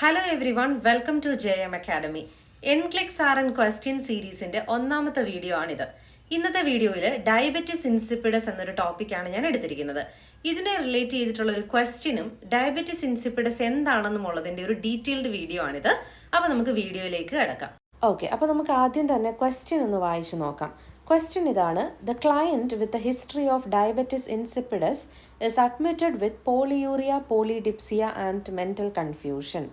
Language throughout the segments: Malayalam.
Hello everyone, welcome to JM academy. NCLEX R N question സീരീസിന്റെ ഒന്നാമത്തെ വീഡിയോ ആണിത്. ഇന്നത്തെ വീഡിയോയിൽ ഡയബറ്റിസ് ഇൻസിപ്പിഡസ് എന്നൊരു ടോപ്പിക്കാണ് ഞാൻ എടുത്തിരിക്കുന്നത്. ഇതിനെ റിലേറ്റ് ചെയ്തിട്ടുള്ള ഒരു ക്വസ്റ്റ്യനും ഡയബറ്റിസ് ഇൻസിപ്പിഡസ് എന്താണെന്നുമുള്ളതിന്റെ ഒരു ഡീറ്റെയിൽഡ് വീഡിയോ ആണിത്. അപ്പോൾ നമുക്ക് വീഡിയോയിലേക്ക് കിടക്കാം. ഓക്കെ, അപ്പോൾ നമുക്ക് ആദ്യം തന്നെ ക്വസ്റ്റ്യൻ ഒന്ന് വായിച്ചു നോക്കാം. ക്വസ്റ്റ്യൻ ഇതാണ്: the client with a history of diabetes insipidus is admitted with polyuria, polydipsia and mental confusion.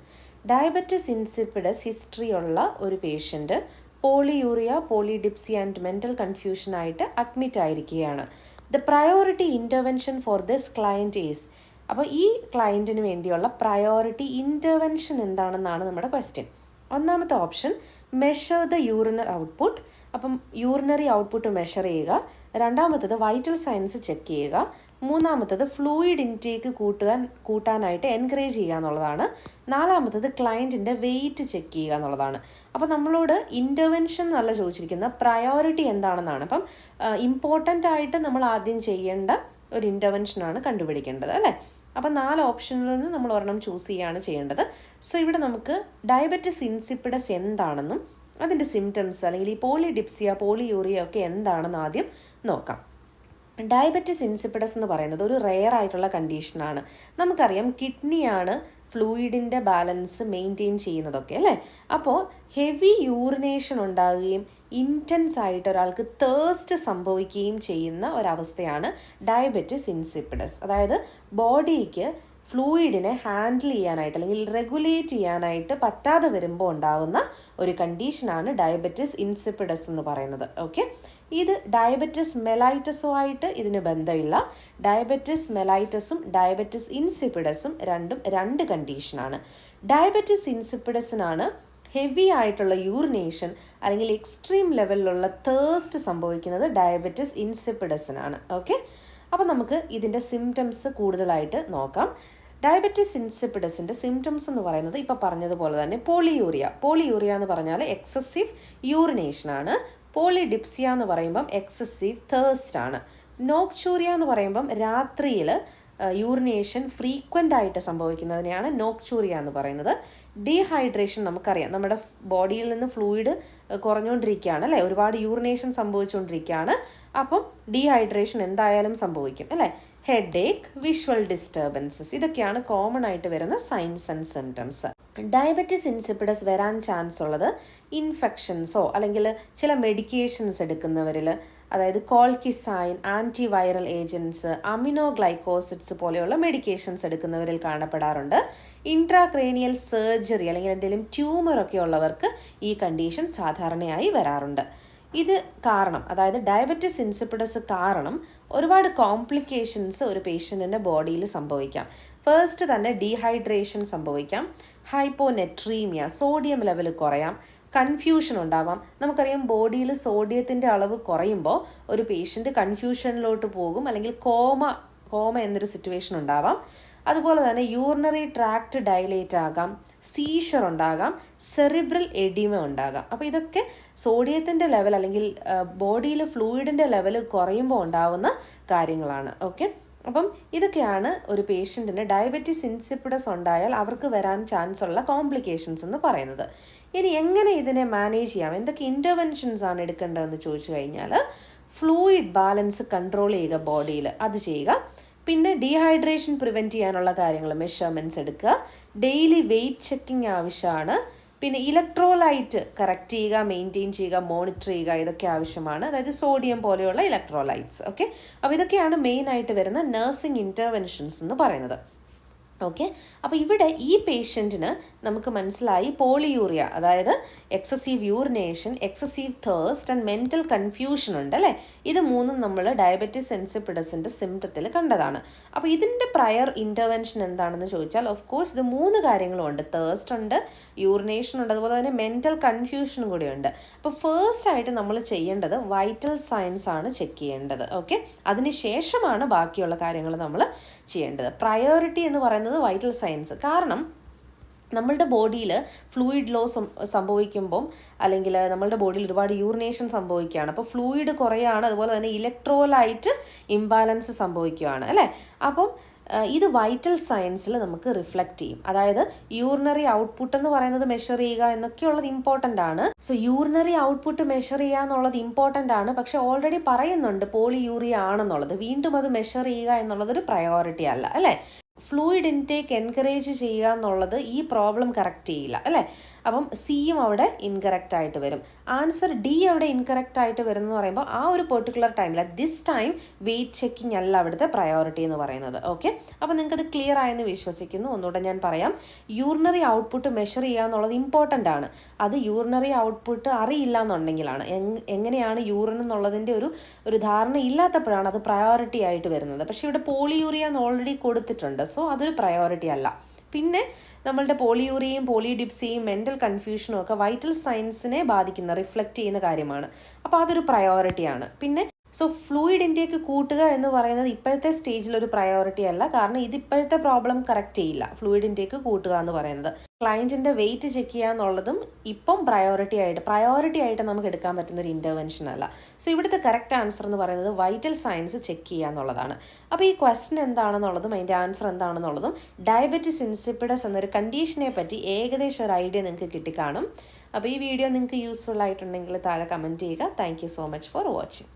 Diabetes insipidus history ഉള്ള ഒരു patient polyurea, polydipsia and mental confusion ആയിട്ട് അഡ്മിറ്റ് ആയിരിക്കുകയാണ്. The priority intervention for this client is. അപ്പോൾ ഈ ക്ലയൻറ്റിന് വേണ്ടിയുള്ള പ്രയോറിറ്റി ഇൻ്റർവെൻഷൻ എന്താണെന്നാണ് നമ്മുടെ ക്വസ്റ്റ്യൻ. ഒന്നാമത്തെ option measure the urinary output. അപ്പം യൂറിനറി ഔട്ട്പുട്ട് മെഷർ ചെയ്യുക. രണ്ടാമത്തത് വൈറ്റൽ സയൻസ് ചെക്ക് ചെയ്യുക. മൂന്നാമത്തത് ഫ്ലൂയിഡ് ഇൻടേക്ക് കൂട്ടാനായിട്ട് എൻകറേജ് ചെയ്യുക എന്നുള്ളതാണ്. നാലാമത്തത് ക്ലയൻറ്റിൻ്റെ വെയിറ്റ് ചെക്ക് ചെയ്യുക എന്നുള്ളതാണ്. അപ്പോൾ നമ്മളോട് ഇൻ്റർവെൻഷൻ എന്നല്ല ചോദിച്ചിരിക്കുന്നത്, പ്രയോറിറ്റി എന്താണെന്നാണ്. അപ്പം ഇമ്പോർട്ടൻ്റ് ആയിട്ട് നമ്മൾ ആദ്യം ചെയ്യേണ്ട ഒരു ഇൻ്റർവെൻഷനാണ് കണ്ടുപിടിക്കേണ്ടത്, അല്ലേ? അപ്പം 4 ഓപ്ഷനിൽ നിന്ന് നമ്മൾ ഒരെണ്ണം ചൂസ് ചെയ്യുകയാണ് ചെയ്യേണ്ടത്. സോ ഇവിടെ നമുക്ക് ഡയബറ്റിസ് ഇൻസിപ്പിഡസ് എന്താണെന്നും അതിൻ്റെ സിംറ്റംസ് അല്ലെങ്കിൽ ഈ പോളിഡിപ്സിയ, പോളിയൂറിയ ഒക്കെ എന്താണെന്ന് ആദ്യം നോക്കാം. ഡയബറ്റിസ് ഇൻസിപ്പിഡസ് എന്ന് പറയുന്നത് ഒരു റെയർ ആയിട്ടുള്ള കണ്ടീഷനാണ്. നമുക്കറിയാം കിഡ്നിയാണ് ഫ്ലൂയിഡിൻ്റെ ബാലൻസ് മെയിൻറ്റെയിൻ ചെയ്യുന്നതൊക്കെ, അല്ലേ? അപ്പോൾ ഹെവി യൂറിനേഷൻ ഉണ്ടാകുകയും ഇൻറ്റൻസ് ആയിട്ട് ഒരാൾക്ക് തേഴ്സ്റ്റ് സംഭവിക്കുകയും ചെയ്യുന്ന ഒരവസ്ഥയാണ് ഡയബറ്റിസ് ഇൻസിപ്പിഡസ്. അതായത് ബോഡിക്ക് ഫ്ലൂയിഡിനെ ഹാൻഡിൽ ചെയ്യാനായിട്ട് അല്ലെങ്കിൽ റെഗുലേറ്റ് ചെയ്യാനായിട്ട് പറ്റാതെ വരുമ്പോൾ ഉണ്ടാവുന്ന ഒരു കണ്ടീഷനാണ് ഡയബറ്റിസ് ഇൻസിപ്പിഡസ് എന്ന് പറയുന്നത്. ഓക്കെ, ഇത് ഡയബറ്റിസ് മെലൈറ്റസുമായിട്ട് ഇതിന് ബന്ധമില്ല. ഡയബറ്റിസ് മെലൈറ്റസും ഡയബറ്റിസ് ഇൻസിപ്പിഡസും രണ്ടും രണ്ട് കണ്ടീഷനാണ്. ഡയബറ്റിസ് ഇൻസിപ്പിഡസിനാണ് ഹെവി ആയിട്ടുള്ള യൂറിനേഷൻ അല്ലെങ്കിൽ എക്സ്ട്രീം ലെവലിലുള്ള തേഴ്സ്റ്റ് സംഭവിക്കുന്നത് ഡയബറ്റിസ് ഇൻസിപ്പിഡസിനാണ്. ഓക്കെ, അപ്പോൾ നമുക്ക് ഇതിൻ്റെ സിംറ്റംസ് കൂടുതലായിട്ട് നോക്കാം. ഡയബറ്റിസ് ഇൻസിപ്പിഡസിൻ്റെ സിംറ്റംസ് എന്ന് പറയുന്നത് ഇപ്പോൾ പറഞ്ഞതുപോലെ തന്നെ പോളിയൂറിയ എന്ന് പറഞ്ഞാൽ എക്സസീവ് യൂറിനേഷനാണ്. പോളിഡിപ്സിയ എന്ന് പറയുമ്പം എക്സസീവ് തേഴ്സ്റ്റ് ആണ്. നോക്ചൂറിയ എന്ന് പറയുമ്പം രാത്രിയിൽ യൂറിനേഷൻ ഫ്രീക്വൻ്റ് ആയിട്ട് സംഭവിക്കുന്നതിനെയാണ് നോക്ചൂറിയ എന്ന് പറയുന്നത്. ഡീഹൈഡ്രേഷൻ നമുക്കറിയാം, നമ്മുടെ ബോഡിയിൽ നിന്ന് ഫ്ലൂയിഡ് കുറഞ്ഞുകൊണ്ടിരിക്കുകയാണ്, അല്ലേ? ഒരുപാട് യൂറിനേഷൻ സംഭവിച്ചുകൊണ്ടിരിക്കുകയാണ്. അപ്പം ഡീഹൈഡ്രേഷൻ എന്തായാലും സംഭവിക്കും, അല്ലേ? ഹെഡ് ഏക്ക്, വിഷ്വൽ ഡിസ്റ്റർബൻസസ്, ഇതൊക്കെയാണ് കോമൺ ആയിട്ട് വരുന്ന signs and symptoms. Diabetes insipidus വരാൻ ചാൻസ് ഉള്ളത് ഇൻഫെക്ഷൻസോ അല്ലെങ്കിൽ ചില മെഡിക്കേഷൻസ് എടുക്കുന്നവരിൽ, അതായത് കോൾക്കിസൈൻ, ആൻറ്റിവൈറൽ ഏജൻറ്റ്സ്, അമിനോഗ്ലൈക്കോസിഡ്സ് പോലെയുള്ള മെഡിക്കേഷൻസ് എടുക്കുന്നവരിൽ കാണപ്പെടാറുണ്ട്. ഇൻട്രാക്രേനിയൽ സർജറി അല്ലെങ്കിൽ എന്തെങ്കിലും ട്യൂമറൊക്കെ ഉള്ളവർക്ക് ഈ കണ്ടീഷൻ സാധാരണയായി വരാറുണ്ട്. ഇത് കാരണം, അതായത് ഡയബറ്റിസ് ഇൻസിപ്പിഡസ് കാരണം ഒരുപാട് കോംപ്ലിക്കേഷൻസ് ഒരു പേഷ്യൻറ്റിൻ്റെ ബോഡിയിൽ സംഭവിക്കാം. ഫസ്റ്റ് തന്നെ ഡീഹൈഡ്രേഷൻ സംഭവിക്കാം, ഹൈപ്പോനെട്രീമിയ, സോഡിയം ലെവൽ കുറയാം, കൺഫ്യൂഷൻ ഉണ്ടാവാം. നമുക്കറിയാം ബോഡിയിൽ സോഡിയത്തിൻ്റെ അളവ് കുറയുമ്പോൾ ഒരു പേഷ്യൻ്റ് കൺഫ്യൂഷനിലോട്ട് പോകും, അല്ലെങ്കിൽ കോമ എന്നൊരു സിറ്റുവേഷൻ ഉണ്ടാവാം. അതുപോലെ തന്നെ യൂറിനറി ട്രാക്റ്റ് ഡയലേറ്റ് ആകാം, സീഷർ ഉണ്ടാകാം, സെറിബ്രൽ എഡിമ ഉണ്ടാകാം. അപ്പോൾ ഇതൊക്കെ സോഡിയത്തിൻ്റെ ലെവൽ അല്ലെങ്കിൽ ബോഡിയിൽ ഫ്ലൂയിഡിൻ്റെ ലെവൽ കുറയുമ്പോൾ ഉണ്ടാവുന്ന കാര്യങ്ങളാണ്. ഓക്കെ, അപ്പം ഇതൊക്കെയാണ് ഒരു പേഷ്യൻറ്റിന് ഡയബറ്റിസ് ഇൻസിപ്പിഡസ് ഉണ്ടായാൽ അവർക്ക് വരാൻ ചാൻസ് ഉള്ള കോംപ്ലിക്കേഷൻസ് എന്ന് പറയുന്നത്. ഇനി എങ്ങനെ ഇതിനെ മാനേജ് ചെയ്യാം, എന്തൊക്കെ ഇൻ്റർവെൻഷൻസ് ആണ് എടുക്കേണ്ടതെന്ന് ചോദിച്ചു കഴിഞ്ഞാൽ, ഫ്ലൂയിഡ് ബാലൻസ് കൺട്രോൾ ചെയ്യുക ബോഡിയിൽ, അത് ചെയ്യുക. പിന്നെ ഡീഹൈഡ്രേഷൻ പ്രിവെൻറ്റ് ചെയ്യാനുള്ള കാര്യങ്ങൾ, മെഷർമെൻറ്റ്സ് എടുക്കുക. ഡെയിലി വെയിറ്റ് ചെക്കിങ് ആവശ്യമാണ്. പിന്നെ ഇലക്ട്രോലൈറ്റ് കറക്റ്റ് ചെയ്യുക, മെയിൻറ്റെയിൻ ചെയ്യുക, മോണിറ്റർ ചെയ്യുക, ഇതൊക്കെ ആവശ്യമാണ്. അതായത് സോഡിയം പോലെയുള്ള ഇലക്ട്രോലൈറ്റ്സ്. ഓക്കെ, അപ്പോൾ ഇതൊക്കെയാണ് മെയിനായിട്ട് വരുന്ന നഴ്സിംഗ് ഇൻ്റർവെൻഷൻസ് എന്ന് പറയുന്നത്. ഓക്കെ, അപ്പോൾ ഇവിടെ ഈ പേഷ്യൻറ്റിന് നമുക്ക് മനസ്സിലായി പോളിയൂറിയ, അതായത് excessive urination, excessive thirst and mental confusion ഉണ്ട്, അല്ലേ? ഇത് മൂന്നും നമ്മൾ ഡയബറ്റിസ് ഇൻസിപ്പിഡസിൻ്റെ സിംറ്റത്തിൽ കണ്ടതാണ്. അപ്പോൾ ഇതിൻ്റെ പ്രയർ ഇൻ്റർവെൻഷൻ എന്താണെന്ന് ചോദിച്ചാൽ, ഓഫ് കോഴ്സ് ഇത് 3 കാര്യങ്ങളും ഉണ്ട്. തേഴ്സ്റ്റ് ഉണ്ട്, യൂറിനേഷൻ ഉണ്ട്, അതുപോലെ തന്നെ മെൻ്റൽ കൺഫ്യൂഷനും കൂടി ഉണ്ട്. അപ്പോൾ ഫസ്റ്റ് ആയിട്ട് നമ്മൾ ചെയ്യേണ്ടത് വൈറ്റൽ സയൻസ് ആണ് ചെക്ക് ചെയ്യേണ്ടത്. ഓക്കെ, അതിനുശേഷമാണ് ബാക്കിയുള്ള കാര്യങ്ങൾ നമ്മൾ ചെയ്യേണ്ടത്. പ്രയോറിറ്റി എന്ന് പറയുന്നത് വൈറ്റൽ സയൻസ്. കാരണം നമ്മളുടെ ബോഡിയിൽ ഫ്ലൂയിഡ് ലോസ് സംഭവിക്കുമ്പം അല്ലെങ്കിൽ നമ്മളുടെ ബോഡിയിൽ ഒരുപാട് യൂറിനേഷൻ സംഭവിക്കുകയാണ്. അപ്പോൾ ഫ്ലൂയിഡ് കുറയാണ്, അതുപോലെ തന്നെ ഇലക്ട്രോലൈറ്റ് ഇംബാലൻസ് സംഭവിക്കുകയാണ്, അല്ലേ? അപ്പം ഇത് വൈറ്റൽ സയൻസിൽ നമുക്ക് റിഫ്ലക്റ്റ് ചെയ്യും. അതായത് യൂറിനറി ഔട്ട്പുട്ട് എന്ന് പറയുന്നത് മെഷർ ചെയ്യുക എന്നൊക്കെയുള്ളത് ഇമ്പോർട്ടൻ്റ് ആണ്. സോ യൂറിനറി ഔട്ട്പുട്ട് മെഷർ ചെയ്യുക എന്നുള്ളത് ഇമ്പോർട്ടൻ്റ് ആണ്. പക്ഷെ ഓൾറെഡി പറയുന്നുണ്ട് പോളിയൂറിയ ആണെന്നുള്ളത്. വീണ്ടും അത് മെഷർ ചെയ്യുക എന്നുള്ളതൊരു പ്രയോറിറ്റി അല്ല, അല്ലേ? ഫ്ലൂയിഡ് ഇൻടേക്ക് എൻകറേജ് ചെയ്യുക എന്നുള്ളത് ഈ പ്രോബ്ലം കറക്റ്റ് ചെയ്യില്ല, അല്ലേ? അപ്പം സിയും അവിടെ ഇൻകറക്റ്റ് ആയിട്ട് വരും. ആൻസർ ഡി അവിടെ ഇൻകറക്റ്റ് ആയിട്ട് വരുമെന്ന് പറയുമ്പോൾ ആ ഒരു പെർട്ടിക്കുലർ ടൈമിൽ at this time weight checking അല്ല അവിടുത്തെ പ്രയോറിറ്റി എന്ന് പറയുന്നത്. ഓക്കെ, അപ്പോൾ നിങ്ങൾക്കത് ക്ലിയർ ആയെന്ന് വിശ്വസിക്കുന്നു. ഒന്നുകൂടെ ഞാൻ പറയാം, യൂറിനറി ഔട്ട്പുട്ട് മെഷർ ചെയ്യുക എന്നുള്ളത് ഇമ്പോർട്ടൻ്റ് ആണ്. അത് യൂറിനറി ഔട്ട്പുട്ട് അറിയില്ല എന്നുണ്ടെങ്കിലാണ്, എങ്ങനെയാണ് യൂറിൻ എന്നുള്ളതിൻ്റെ ഒരു ധാരണ ഇല്ലാത്തപ്പോഴാണ് അത് പ്രയോറിറ്റി ആയിട്ട് വരുന്നത്. പക്ഷേ ഇവിടെ പോളിയൂറിയ എന്ന് ഓൾറെഡി കൊടുത്തിട്ടുണ്ട്, സോ അതൊരു പ്രയോറിറ്റി അല്ല. പിന്നെ നമ്മളുടെ പോളിയൂറിയയും പോളിഡിപ്സിയും മെൻ്റൽ കൺഫ്യൂഷനും ഒക്കെ വൈറ്റൽ സയൻസിനെ ബാധിക്കുന്ന റിഫ്ലക്റ്റ് ചെയ്യുന്ന കാര്യമാണ്. അപ്പോൾ അതൊരു പ്രയോറിറ്റിയാണ്. പിന്നെ സോ ഫ്ലൂയിഡ് ഇൻടേക്ക് കൂട്ടുക എന്ന് പറയുന്നത് ഇപ്പോഴത്തെ സ്റ്റേജിൽ ഒരു പ്രയോറിറ്റി അല്ല. കാരണം ഇത് ഇപ്പോഴത്തെ പ്രോബ്ലം കറക്റ്റ് ചെയ്യില്ല. ഫ്ലൂയിഡ് ഇൻടേക്ക് കൂട്ടുക എന്ന് പറയുന്നത് ക്ലയൻറ്റിൻ്റെ വെയിറ്റ് ചെക്ക് ചെയ്യുക എന്നുള്ളതും ഇപ്പം പ്രയോറിറ്റി ആയിട്ട് നമുക്ക് എടുക്കാൻ പറ്റുന്ന ഒരു ഇൻ്റർവെൻഷൻ അല്ല. സോ ഇവിടുത്തെ കറക്റ്റ് ആൻസർ എന്ന് പറയുന്നത് വൈറ്റൽ സയൻസ് ചെക്ക് ചെയ്യുക എന്നുള്ളതാണ്. അപ്പോൾ ഈ ക്വസ്റ്റ്യൻ എന്താണെന്നുള്ളതും അതിൻ്റെ ആൻസർ എന്താണെന്നുള്ളതും ഡയബറ്റിസ് ഇൻസിപ്പിഡസ് എന്നൊരു കണ്ടീഷനെ പറ്റി ഏകദേശം ഒരു ഐഡിയ നിങ്ങൾക്ക് കിട്ടിക്കാണും. അപ്പോൾ ഈ വീഡിയോ നിങ്ങൾക്ക് യൂസ്ഫുൾ ആയിട്ടുണ്ടെങ്കിൽ താഴെ കമൻറ്റ് ചെയ്യുക. Thank you so much for watching.